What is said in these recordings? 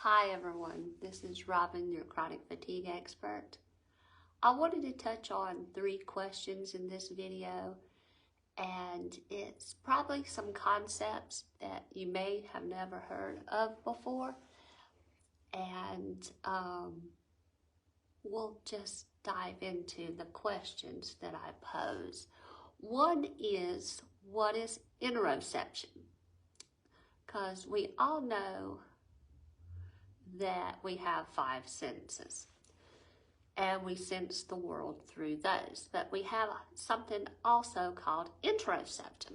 Hi everyone, this is Robin, your chronic fatigue expert. I wanted to touch on 3 questions in this video, and it's probably some concepts that you may have never heard of before, and we'll just dive into the questions that I pose. One is, what is introception? Because we all know that we have 5 senses and we sense the world through those, but we have something also called introception,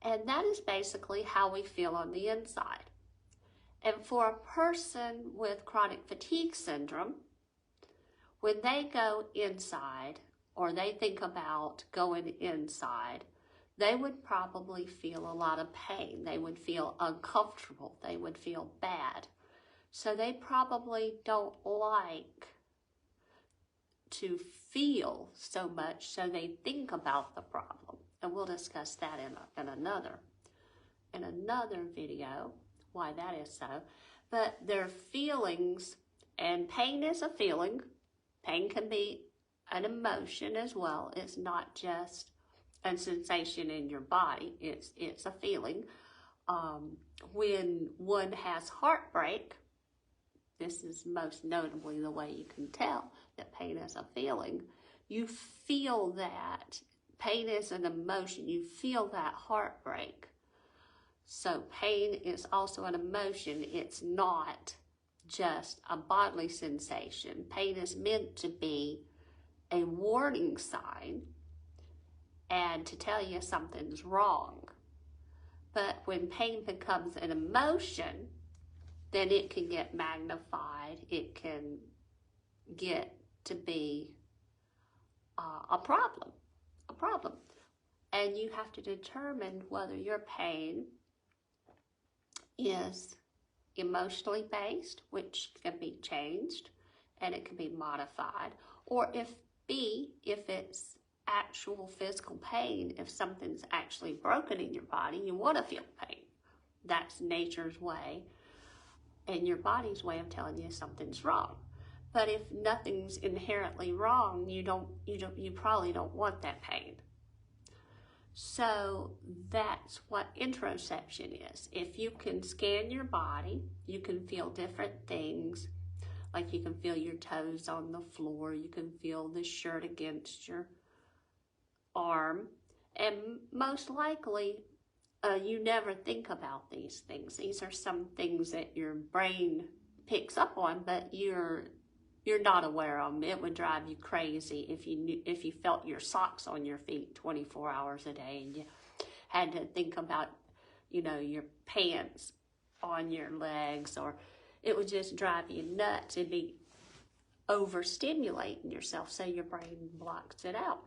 and that is basically how we feel on the inside. And for a person with chronic fatigue syndrome, when they go inside or they think about going inside, they would probably feel a lot of pain. They would feel uncomfortable. They would feel bad. So they probably don't like to feel so much, so they think about the problem. And we'll discuss that in another video, why that is so. But their feelings, and pain is a feeling. Pain can be an emotion as well. It's not just a sensation in your body. It's a feeling. When one has heartbreak, this is most notably the way you can tell that pain is a feeling. You feel that. Pain is an emotion. You feel that heartbreak. So pain is also an emotion. It's not just a bodily sensation. Pain is meant to be a warning sign and to tell you something's wrong. But when pain becomes an emotion, then it can get magnified. It can get to be a problem. And you have to determine whether your pain is emotionally based, which can be changed and it can be modified, or if it's actual physical pain, if something's actually broken in your body, you want to feel pain. That's nature's way and your body's way of telling you something's wrong. But if nothing's inherently wrong, you probably don't want that pain. So that's what introception is. If you can scan your body, you can feel different things. Like you can feel your toes on the floor, you can feel the shirt against your arm, and most likely you never think about these things. These are some things that your brain picks up on, but you're not aware of them. It would drive you crazy if you felt your socks on your feet 24 hours a day and you had to think about, your pants on your legs, or it would just drive you nuts. It'd be overstimulating yourself, so your brain blocks it out.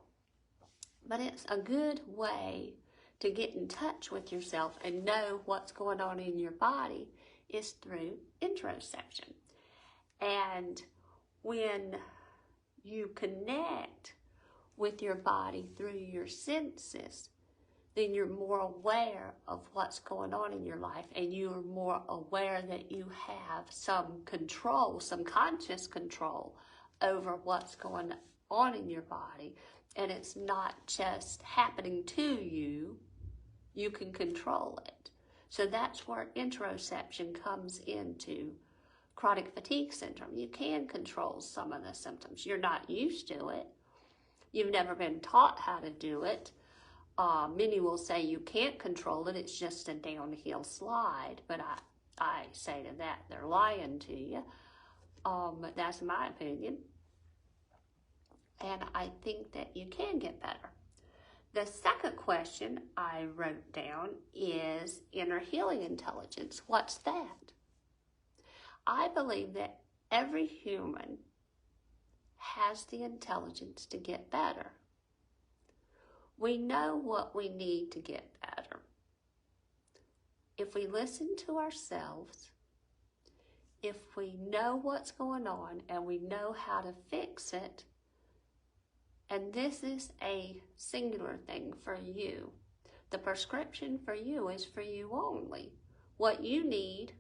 But it's a good way to get in touch with yourself and know what's going on in your body is through introception. And when you connect with your body through your senses, then you're more aware of what's going on in your life, and you're more aware that you have some control, some conscious control over what's going on in your body. And it's not just happening to you, you can control it. So that's where introception comes into chronic fatigue syndrome. You can control some of the symptoms. You're not used to it. You've never been taught how to do it. Many will say you can't control it, it's just a downhill slide. But I say to that, they're lying to you. But that's my opinion. And I think that you can get better. The second question I wrote down is inner healing intelligence. What's that? I believe that every human has the intelligence to get better. We know what we need to get better. If we listen to ourselves, if we know what's going on and we know how to fix it, and this is a singular thing for you. The prescription for you is for you only. What you need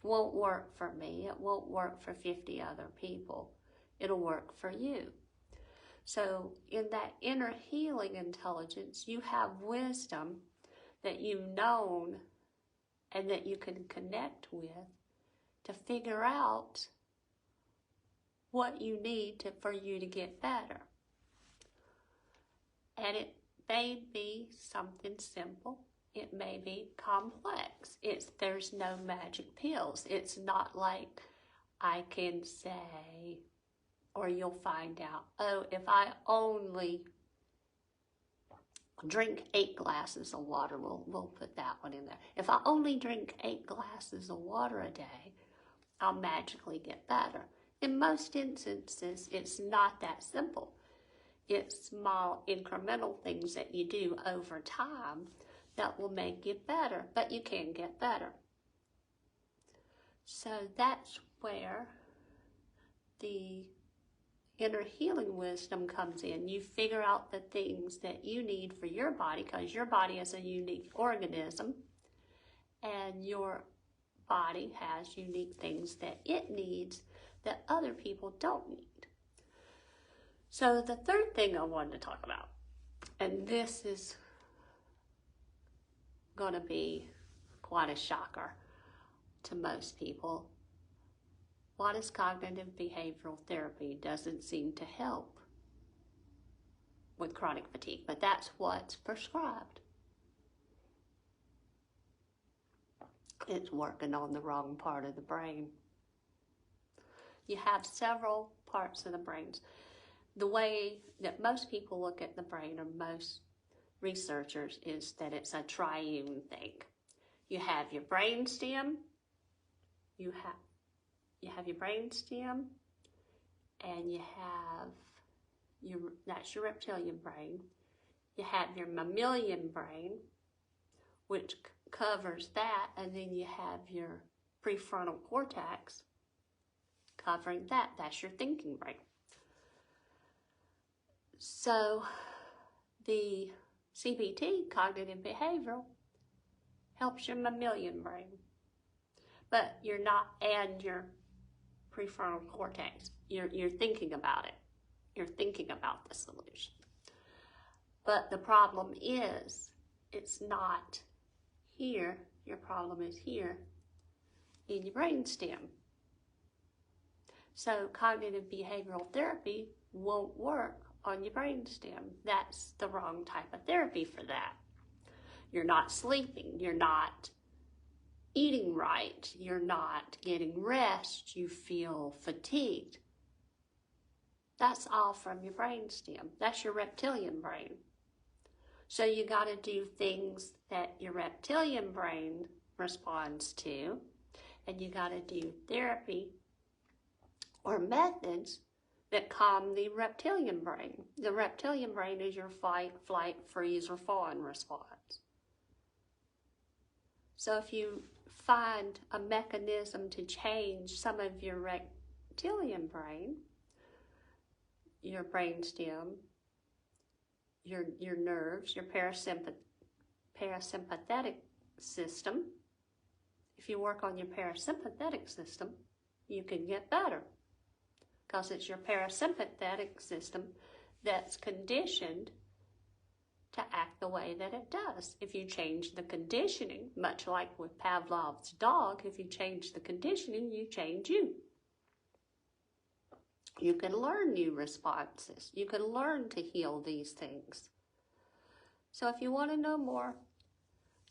won't work for me. It won't work for 50 other people. It'll work for you. So in that inner healing intelligence, you have wisdom that you've known and that you can connect with to figure out what you need for you to get better. And it may be something simple. It may be complex. There's no magic pills. It's not like I can say, or you'll find out, oh, if I only drink 8 glasses of water, we'll put that one in there. If I only drink 8 glasses of water a day, I'll magically get better. In most instances, it's not that simple. It's small incremental things that you do over time that will make you better, but you can get better. So that's where the inner healing wisdom comes in. You figure out the things that you need for your body, because your body is a unique organism, and your body has unique things that it needs that other people don't need. So the third thing I wanted to talk about, and this is going to be quite a shocker to most people. What is cognitive behavioral therapy? Doesn't seem to help with chronic fatigue, but that's what's prescribed. It's working on the wrong part of the brain. You have several parts of the brain. The way that most people look at the brain, or most researchers, is that it's a triune thing. You have your brain stem, you have your brain stem, and you have that's your reptilian brain. You have your mammalian brain, which covers that, and then you have your prefrontal cortex covering that. That's your thinking brain. So the CBT, cognitive behavioral, helps your mammalian brain, but you're not, and your prefrontal cortex. You're thinking about it. You're thinking about the solution. But the problem is, it's not here. Your problem is here in your brain stem. So cognitive behavioral therapy won't work on your brain stem. That's the wrong type of therapy for that. You're not sleeping. You're not eating right. You're not getting rest. You feel fatigued. That's all from your brain stem. That's your reptilian brain. So you got to do things that your reptilian brain responds to, and you got to do therapy or methods that calm the reptilian brain. The reptilian brain is your fight, flight, freeze, or fawn response. So if you find a mechanism to change some of your reptilian brain, your brain stem, your nerves, your parasympathetic system, if you work on your parasympathetic system, you can get better, because it's your parasympathetic system that's conditioned to act the way that it does. If you change the conditioning, much like with Pavlov's dog, if you change the conditioning, you change you. You can learn new responses. You can learn to heal these things. So if you want to know more,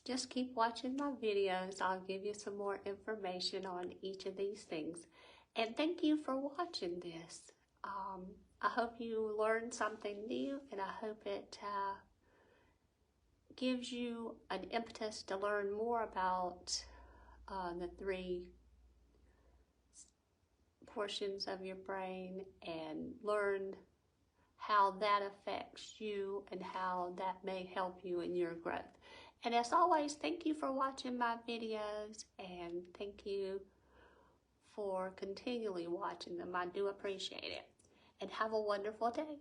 just keep watching my videos. I'll give you some more information on each of these things. And thank you for watching this. I hope you learned something new, and I hope it gives you an impetus to learn more about the 3 portions of your brain, and learn how that affects you and how that may help you in your growth. And as always, thank you for watching my videos, and thank you for continually watching them. I do appreciate it. And have a wonderful day.